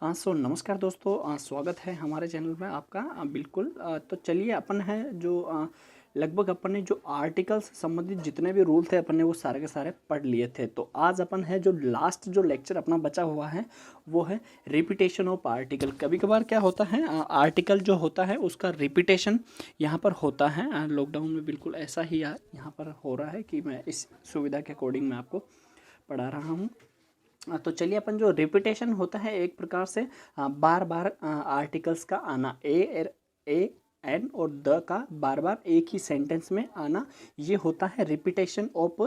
नमस्कार दोस्तों, स्वागत है हमारे चैनल में आपका। बिल्कुल। तो चलिए अपन है जो लगभग अपन ने जो आर्टिकल से संबंधित जितने भी रूल थे अपन ने वो सारे के सारे पढ़ लिए थे। तो आज अपन है जो लास्ट जो लेक्चर अपना बचा हुआ है वो है रिपीटेशन ऑफ आर्टिकल। कभी कभार क्या होता है, आर्टिकल जो होता है उसका रिपीटेशन यहाँ पर होता है। लॉकडाउन में बिल्कुल ऐसा ही यहाँ पर हो रहा है कि मैं इस सुविधा के अकॉर्डिंग मैं आपको पढ़ा रहा हूँ। तो चलिए अपन जो रिपीटेशन होता है एक प्रकार से बार बार आर्टिकल्स का आना, ए एन और द का बार बार एक ही सेंटेंस में आना, ये होता है रिपीटेशन ऑफ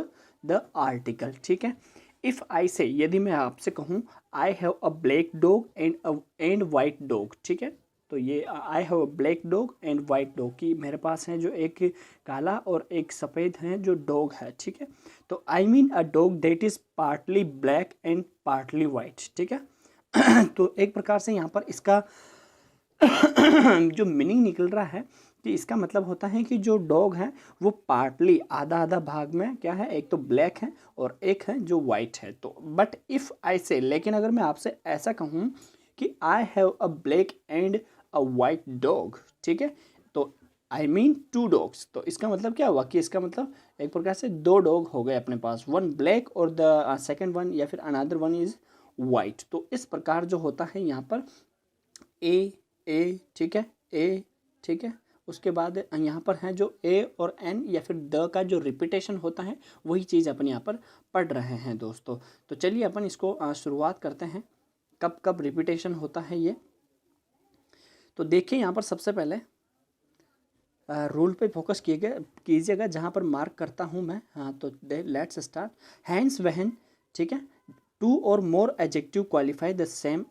द आर्टिकल। ठीक है। इफ़ आई से, यदि मैं आपसे कहूँ I have a black dog and white dog. ठीक है। तो ये I have a black dog and white dog की मेरे पास है जो एक काला और एक सफ़ेद है जो डॉग है। ठीक है। तो I mean a dog that is partly black and partly white. ठीक है। तो एक प्रकार से यहाँ पर इसका जो मीनिंग निकल रहा है कि इसका मतलब होता है कि जो डॉग है वो पार्टली आधा आधा भाग में क्या है, एक तो ब्लैक है और एक है जो वाइट है। तो बट इफ़ आई से, लेकिन अगर मैं आपसे ऐसा कहूँ कि I have a black and a white dog. ठीक है। तो आई मीन टू डॉग्स। तो इसका मतलब क्या हुआ कि इसका मतलब एक प्रकार से दो डॉग हो गए अपने पास, वन ब्लैक और द सेकेंड वन या फिर अनदर वन इज वाइट। तो इस प्रकार जो होता है यहाँ पर ए, ठीक है, ए, ठीक है। उसके बाद यहाँ पर है जो ए और एन या फिर द का जो रिपीटेशन होता है वही चीज़ अपन यहाँ पर पढ़ रहे हैं दोस्तों। तो चलिए अपन इसको शुरुआत करते हैं, कब कब रिपीटेशन होता है ये। तो देखिए यहाँ पर सबसे पहले रूल पे फोकस कीजिएगा जहाँ पर मार्क करता हूँ मैं। हाँ, तो लेट्स स्टार्ट। हैंस वहन, ठीक है, टू और more adjective qualify the same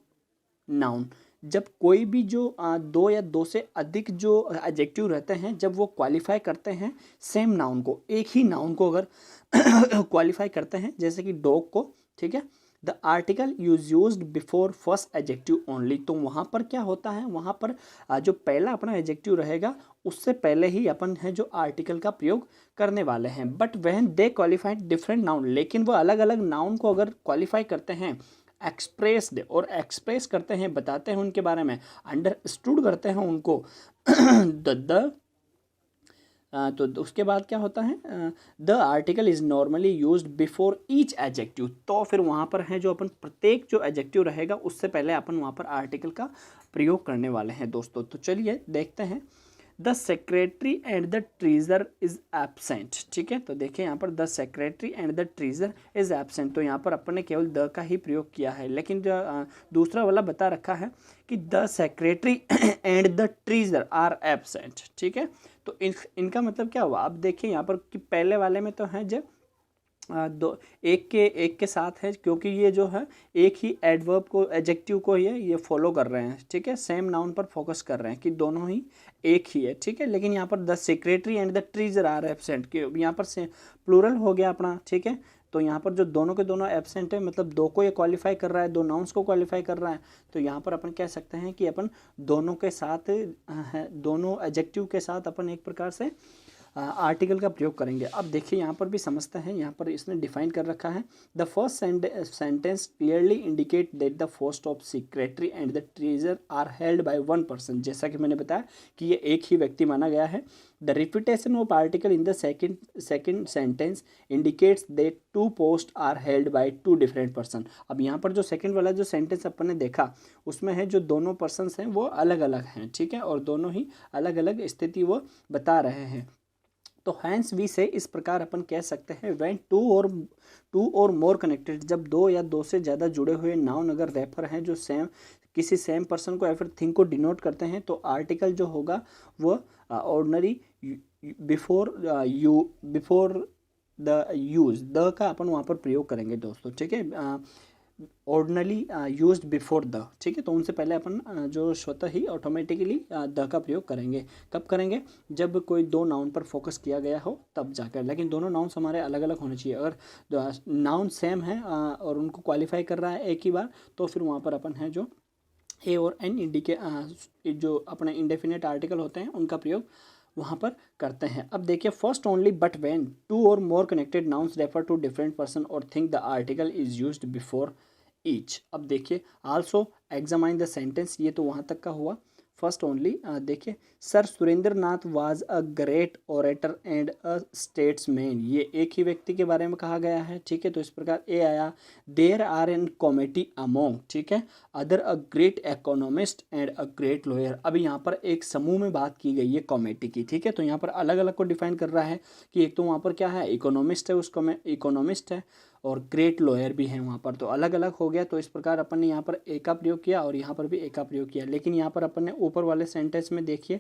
noun. जब कोई भी जो दो या दो से अधिक जो एडजेक्टिव रहते हैं, जब वो क्वालिफाई करते हैं सेम नाउन को, एक ही नाउन को अगर क्वालिफाई करते हैं, जैसे कि डॉग को, ठीक है, the article used before first adjective only. तो वहाँ पर क्या होता है, वहाँ पर जो पहला अपना एडजेक्टिव रहेगा उससे पहले ही अपन है जो आर्टिकल का प्रयोग करने वाले हैं। But when they qualified different noun, लेकिन वो अलग अलग नाउन को अगर क्वालिफाई करते हैं, एक्सप्रेस्ड और एक्सप्रेस करते हैं, बताते हैं उनके बारे में, अंडरस्टूड करते हैं उनको द तो उसके बाद क्या होता है, the article is normally used before each adjective. तो फिर वहाँ पर है जो अपन प्रत्येक जो एडजेक्टिव रहेगा उससे पहले अपन वहाँ पर आर्टिकल का प्रयोग करने वाले हैं दोस्तों। तो चलिए देखते हैं। The secretary and the treasure is absent. ठीक है। तो देखिए यहाँ पर the secretary and the treasure is absent. तो यहाँ पर अपन ने केवल द का ही प्रयोग किया है, लेकिन जो दूसरा वाला बता रखा है कि the secretary and the treasurer are absent. ठीक है। तो इनका मतलब क्या हुआ, अब देखिए यहाँ पर कि पहले वाले में तो है जब दो एक के साथ है, क्योंकि ये जो है एक ही एडवर्ब को, एडजेक्टिव को ये फॉलो कर रहे हैं। ठीक है। सेम नाउन पर फोकस कर रहे हैं कि दोनों ही एक ही है। ठीक है। लेकिन यहाँ पर the secretary and the treasurer are absent, कि यहाँ पर से प्लूरल हो गया अपना। ठीक है। तो यहाँ पर जो दोनों के दोनों एबसेंट है, मतलब दो को ये क्वालिफाई कर रहा है, दो नाउन्स को क्वालिफाई कर रहा है। तो यहाँ पर अपन कह सकते हैं कि अपन दोनों के साथ दोनों एडजेक्टिव के साथ अपन एक प्रकार से आर्टिकल का प्रयोग करेंगे। अब देखिए यहाँ पर भी समझते हैं, यहाँ पर इसने डिफाइन कर रखा है, the first sentence clearly indicate that the post of secretary and the treasurer are held by one person. जैसा कि मैंने बताया कि ये एक ही व्यक्ति माना गया है। The repetition of article in the second sentence indicates that two post are held by two different person. अब यहाँ पर जो सेकेंड वाला जो सेंटेंस अपन ने देखा उसमें है जो दोनों पर्सनस हैं वो अलग अलग हैं। ठीक है। और दोनों ही अलग अलग स्थिति वो बता रहे हैं। तो हैंस वी से इस प्रकार अपन कह सकते हैं, व्हेन टू और मोर कनेक्टेड, जब दो या दो से ज़्यादा जुड़े हुए नाउन अगर रेफर हैं जो सेम किसी सेम पर्सन को या फिर थिंग को डिनोट करते हैं, तो आर्टिकल जो होगा वो ordinary before the use, the का अपन वहाँ पर प्रयोग करेंगे दोस्तों। ठीक है। Ordinarily used before the. ठीक है। तो उनसे पहले अपन जो स्वतः ही ऑटोमेटिकली द का प्रयोग करेंगे। कब करेंगे, जब कोई दो नाउन पर फोकस किया गया हो तब जाकर। लेकिन दोनों नाउन्स हमारे अलग अलग होने चाहिए। अगर नाउन सेम है और उनको क्वालिफाई कर रहा है एक ही बार, तो फिर वहाँ पर अपन है जो ए और एन जो अपने इंडेफिनेट आर्टिकल होते हैं उनका प्रयोग वहाँ पर करते हैं। अब देखिए, first only but when two और more connected nouns refer to different person और think the article is used before each. अब देखिए आल्सो एग्जामाइन द सेंटेंस, ये तो वहाँ तक का हुआ। फर्स्ट ओनली देखिए, sir Surendra Nath was a great orator and a statesman, ये एक ही व्यक्ति के बारे में कहा गया है, ठीक है। तो इस प्रकार ए आया। There are an comedy among, ठीक है, other a great economist and a great lawyer. अभी यहाँ पर एक समूह में बात की गई है कॉमेडी की, ठीक है। तो यहाँ पर अलग अलग को डिफाइन कर रहा है कि एक तो वहाँ पर क्या है, इकोनॉमिस्ट है, उसको में इकोनॉमिस्ट है, और ग्रेट लॉयर भी हैं वहाँ पर, तो अलग अलग हो गया। तो इस प्रकार अपन ने यहाँ पर ए का प्रयोग किया और यहाँ पर भी ए का प्रयोग किया। लेकिन यहाँ पर अपन ने ऊपर वाले सेंटेंस में देखिए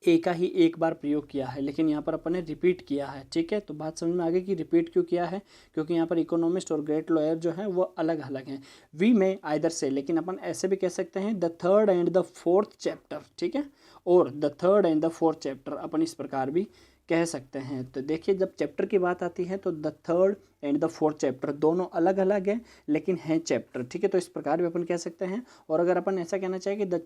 ए का ही एक बार प्रयोग किया है, लेकिन यहाँ पर अपन ने रिपीट किया है, ठीक है। तो बात समझ में आ गई कि रिपीट क्यों किया है, क्योंकि यहाँ पर इकोनॉमिस्ट और ग्रेट लॉयर जो है वो अलग अलग हैं। वी में आइदर से, लेकिन अपन ऐसे भी कह सकते हैं the third and the fourth chapter, ठीक है, और the third and the fourth chapter अपन इस प्रकार भी कह सकते हैं। तो देखिए जब चैप्टर की बात आती है तो the third and the fourth chapter दोनों अलग अलग हैं लेकिन हैं चैप्टर, ठीक है। तो इस प्रकार भी अपन कह सकते हैं। और अगर अपन ऐसा कहना चाहें कि the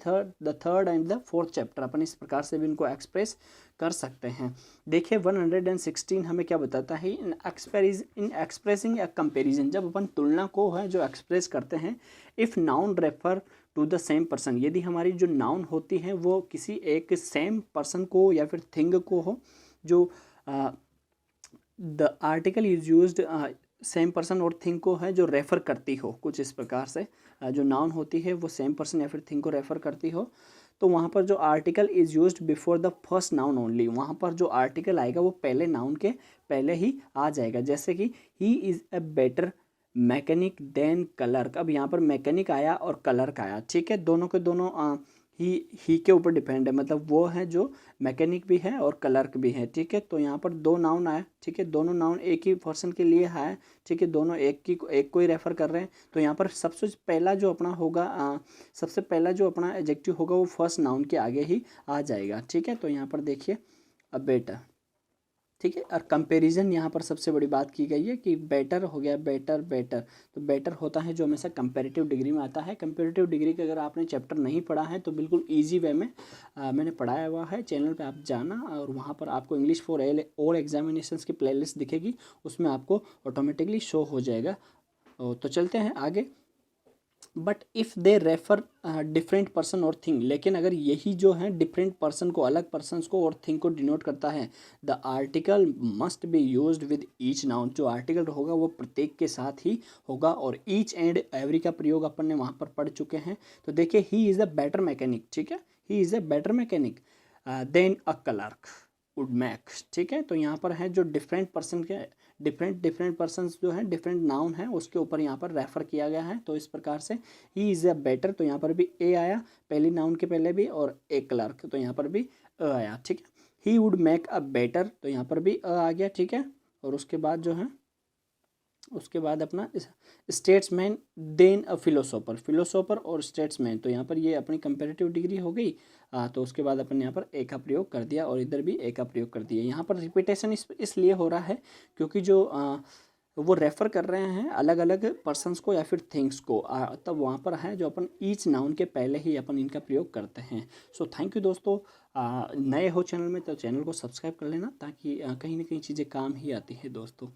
third and the fourth chapter, अपन इस प्रकार से भी इनको एक्सप्रेस कर सकते हैं। देखिए 116 हमें क्या बताता है, इन एक्सप्रेसिंग अ कंपेरिजन, जब अपन तुलना को है जो एक्सप्रेस करते हैं, if noun refer to the same person, यदि हमारी जो नाउन होती है वो किसी एक सेम पर्सन को या फिर थिंग को हो, जो the article is used same person और थिंग को है जो रेफ़र करती हो, कुछ इस प्रकार से जो नाउन होती है वो सेम पर्सन या फिर थिंग को रेफ़र करती हो, तो वहाँ पर जो article is used before the first noun only, वहाँ पर जो आर्टिकल आएगा वो पहले नाउन के पहले ही आ जाएगा। जैसे कि he is a better mechanic than clerk, अब यहाँ पर मैकेनिक आया और क्लर्क आया, ठीक है, दोनों के दोनों ही के ऊपर डिपेंड है, मतलब वो है जो मैकेनिक भी है और क्लर्क भी है, ठीक है। तो यहाँ पर दो नाउन आए, ठीक है, दोनों नाउन एक ही पर्सन के लिए है, ठीक है, दोनों एक को ही रेफर कर रहे हैं। तो यहाँ पर सबसे पहला जो अपना होगा सबसे पहला जो अपना एडजेक्टिव होगा वो फर्स्ट नाउन के आगे ही आ जाएगा, ठीक है। तो यहाँ पर देखिए अ बेटर, ठीक है, और कंपैरिजन यहाँ पर सबसे बड़ी बात की गई है कि बेटर हो गया, बेटर बेटर, तो बेटर होता है जो हमेशा कंपैरेटिव डिग्री में आता है। कंपैरेटिव डिग्री का अगर आपने चैप्टर नहीं पढ़ा है तो बिल्कुल इजी वे में मैंने पढ़ाया हुआ है, चैनल पे आप जाना और वहाँ पर आपको इंग्लिश फॉर ऑल एग्जामिनेशंस की प्लेलिस्ट दिखेगी, उसमें आपको ऑटोमेटिकली शो हो जाएगा। तो चलते हैं आगे। But if they refer different person और थिंग, लेकिन अगर यही जो है डिफरेंट पर्सन को, अलग पर्सनस को और थिंग को डिनोट करता है, the article must be used with each noun, जो आर्टिकल होगा वो प्रत्येक के साथ ही होगा। और ईच एंड एवरी का प्रयोग अपन ने वहाँ पर पढ़ चुके हैं। तो देखिए he is a better mechanic, ठीक है, he is a better mechanic than a clerk would make, ठीक है। तो यहाँ पर है जो डिफरेंट पर्सन के डिफरेंट पर्सन्स जो हैं डिफरेंट नाउन है उसके ऊपर यहाँ पर रेफर किया गया है। तो इस प्रकार से ही इज़ अ बेटर, तो यहाँ पर भी ए आया पहली नाउन के पहले भी, और ए क्लर्क तो यहाँ पर भी अ आया, ठीक है। He would make a better, तो यहाँ पर भी अ आ गया, ठीक है। और उसके बाद जो है उसके बाद अपना statesman than a philosopher, philosopher और स्टेट्समैन, तो यहाँ पर ये अपनी कंपैरेटिव डिग्री हो गई। तो उसके बाद अपन यहाँ पर ए का प्रयोग कर दिया और इधर भी ए का प्रयोग कर दिया। यहाँ पर रिपीटेशन इसलिए हो रहा है क्योंकि जो वो रेफ़र कर रहे हैं अलग अलग पर्सन्स को या फिर थिंग्स को, तब वहाँ पर है जो अपन ईच नाउन के पहले ही अपन इनका प्रयोग करते हैं। सो थैंक यू दोस्तों, नए हो चैनल में तो चैनल को सब्सक्राइब कर लेना ताकि कहीं ना कहीं चीज़ें काम ही आती है दोस्तों।